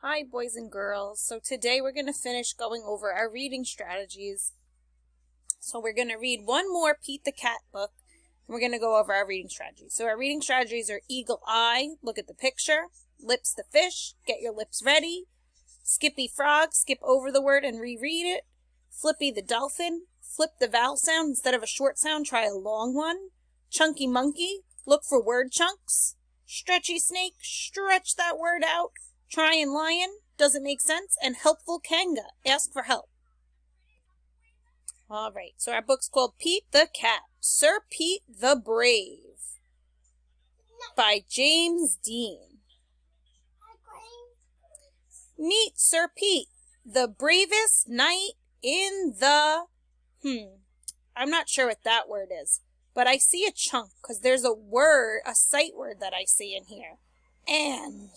Hi, boys and girls. So today we're going to finish going over our reading strategies. So we're going to read one more Pete the Cat book, and we're going to go over our reading strategies. So our reading strategies are eagle eye, look at the picture, lips the fish, get your lips ready, Skippy frog, skip over the word and reread it, Flippy the dolphin, flip the vowel sound, instead of a short sound, try a long one, Chunky monkey, look for word chunks, Stretchy snake, stretch that word out, Trying lion, does it make sense? And helpful kanga, ask for help. All right, so our book's called Pete the Cat, Sir Pete the Brave, by James Dean. Meet Sir Pete, the bravest knight in the... I'm not sure what that word is, but I see a chunk, because there's a word, a sight word that I see in here. And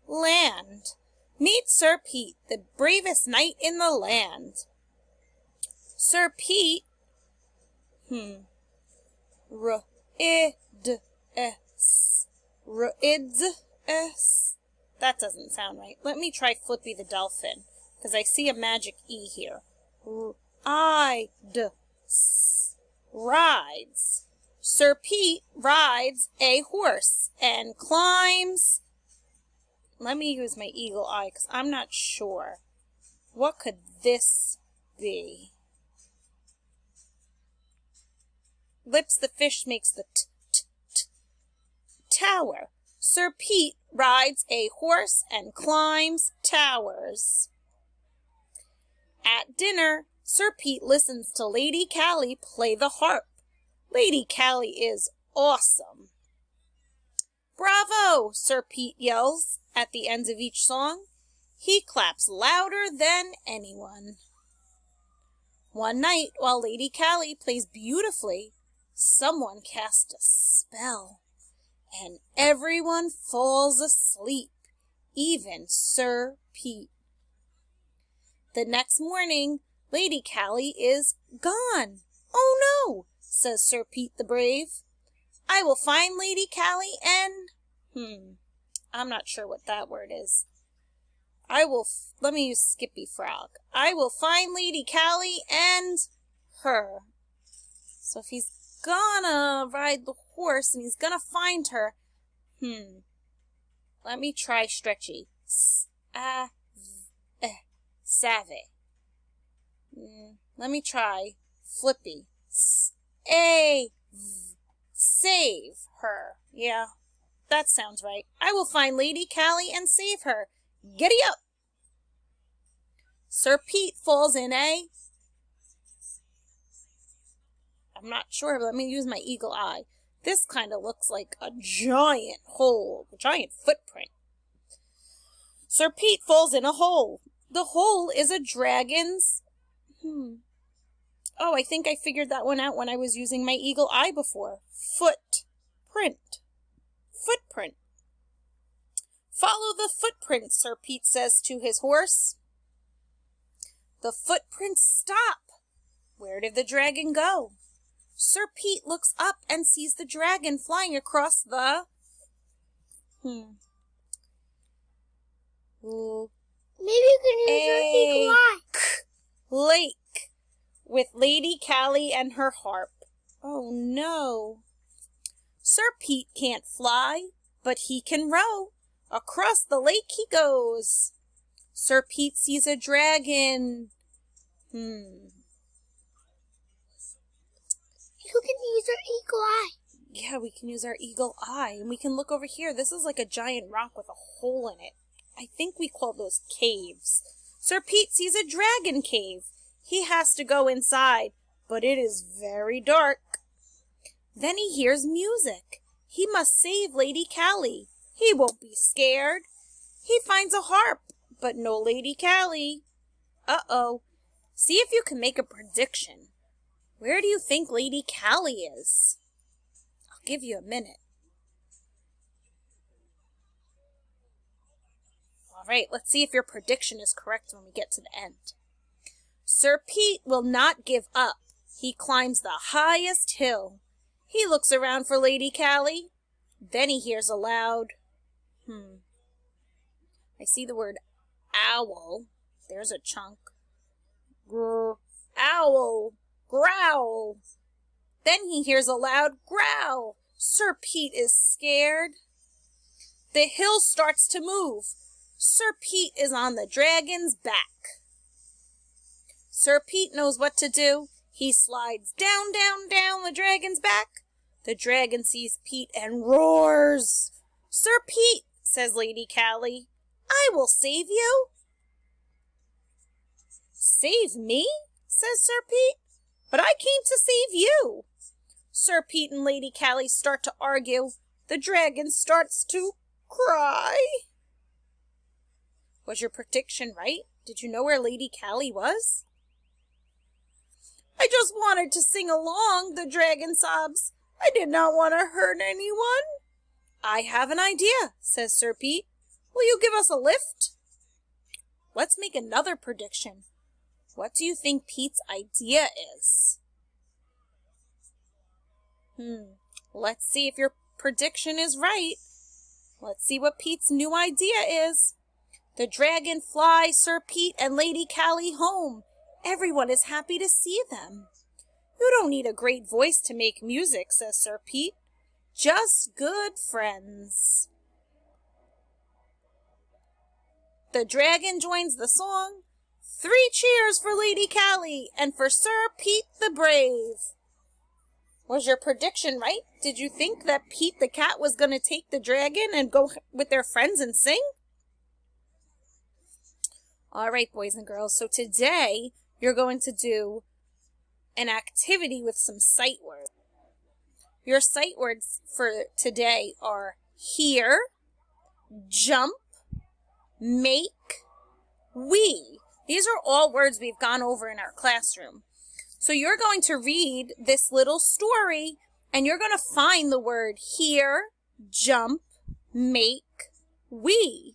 land. Meet Sir Pete, the bravest knight in the land. Sir Pete, that doesn't sound right. Let me try Flippy the dolphin, because I see a magic E here. Rides. Sir Pete rides a horse and climbs... Let me use my eagle eye, because I'm not sure. What could this be? Lips the fish makes the tower. Sir Pete rides a horse and climbs towers. At dinner, Sir Pete listens to Lady Callie play the harp. Lady Callie is awesome. Bravo, Sir Pete yells at the end of each song. He claps louder than anyone. One night, while Lady Callie plays beautifully, someone casts a spell, and everyone falls asleep, even Sir Pete. The next morning, Lady Callie is gone. Oh no, says Sir Pete the Brave. I will find Lady Callie and... I'm not sure what that word is. Let me use Skippy Frog. I will find Lady Callie and her. So if he's gonna ride the horse and he's gonna find her, let me try Stretchy. Savvy. Let me try Flippy. Save her. Yeah, that sounds right. I will find Lady Callie and save her. Giddy up! Sir Pete falls in a... I'm not sure, but let me use my eagle eye. This kind of looks like a giant hole, a giant footprint. Sir Pete falls in a hole. The hole is a dragon's... Oh, I think I figured that one out when I was using my eagle eye before. Footprint. Follow the footprint, Sir Pete says to his horse. The footprints stop. Where did the dragon go? Sir Pete looks up and sees the dragon flying across the... Maybe you can use your eagle eye. Lake with Lady Callie and her harp. Oh no. Sir Pete can't fly, but he can row. Across the lake he goes. Sir Pete sees a dragon. You can use your eagle eye. Yeah, we can use our eagle eye, and we can look over here. This is like a giant rock with a hole in it. I think we call those caves. Sir Pete sees a dragon cave. He has to go inside, but it is very dark. Then he hears music. He must save Lady Callie. He won't be scared. He finds a harp, but no Lady Callie. Uh-oh. See if you can make a prediction. Where do you think Lady Callie is? I'll give you a minute. All right, let's see if your prediction is correct when we get to the end. Sir Pete will not give up. He climbs the highest hill. He looks around for Lady Callie. Then he hears a loud, I see the word owl. There's a chunk. Grr. Owl. Growl. Then he hears a loud growl. Sir Pete is scared. The hill starts to move. Sir Pete is on the dragon's back. Sir Pete knows what to do. He slides down, down, down the dragon's back. The dragon sees Pete and roars. Sir Pete, says Lady Callie, I will save you. Save me, says Sir Pete, but I came to save you. Sir Pete and Lady Callie start to argue. The dragon starts to cry. Was your prediction right? Did you know where Lady Callie was? I just wanted to sing along, the dragon sobs. I did not want to hurt anyone. I have an idea, says Sir Pete. Will you give us a lift? Let's make another prediction. What do you think Pete's idea is? Let's see if your prediction is right. Let's see what Pete's new idea is. The dragon flies Sir Pete and Lady Callie home. Everyone is happy to see them. You don't need a great voice to make music, says Sir Pete. Just good friends. The dragon joins the song. 3 cheers for Lady Callie and for Sir Pete the Brave. Was your prediction right? Did you think that Pete the cat was going to take the dragon and go with their friends and sing? All right, boys and girls. So today you're going to do an activity with some sight words. Your sight words for today are hear, jump, make, we. These are all words we've gone over in our classroom. So you're going to read this little story and you're going to find the word hear, jump, make, we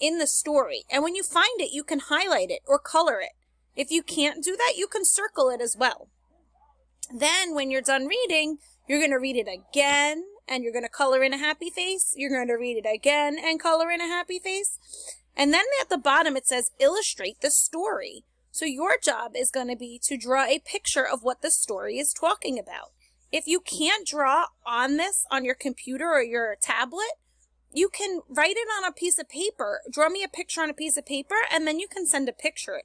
in the story. And when you find it, you can highlight it or color it. If you can't do that, you can circle it as well. Then when you're done reading, you're going to read it again and you're going to color in a happy face. You're going to read it again and color in a happy face. And then at the bottom, it says illustrate the story. So your job is going to be to draw a picture of what the story is talking about. If you can't draw on this on your computer or your tablet, you can write it on a piece of paper. Draw me a picture on a piece of paper, and then you can send a picture.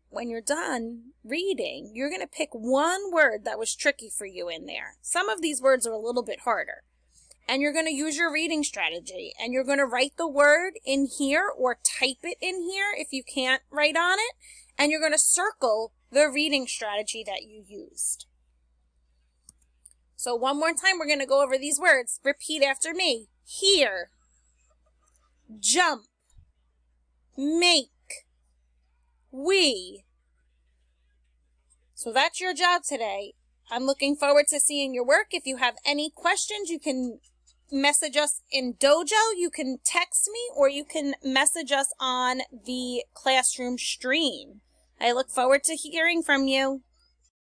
When you're done reading, you're going to pick one word that was tricky for you in there. Some of these words are a little bit harder. And you're going to use your reading strategy. And you're going to write the word in here or type it in here if you can't write on it. And you're going to circle the reading strategy that you used. So one more time, we're going to go over these words. Repeat after me. Hear, jump, make, we. So that's your job today. I'm looking forward to seeing your work. If you have any questions, you can message us in Dojo. You can text me or you can message us on the classroom stream. I look forward to hearing from you.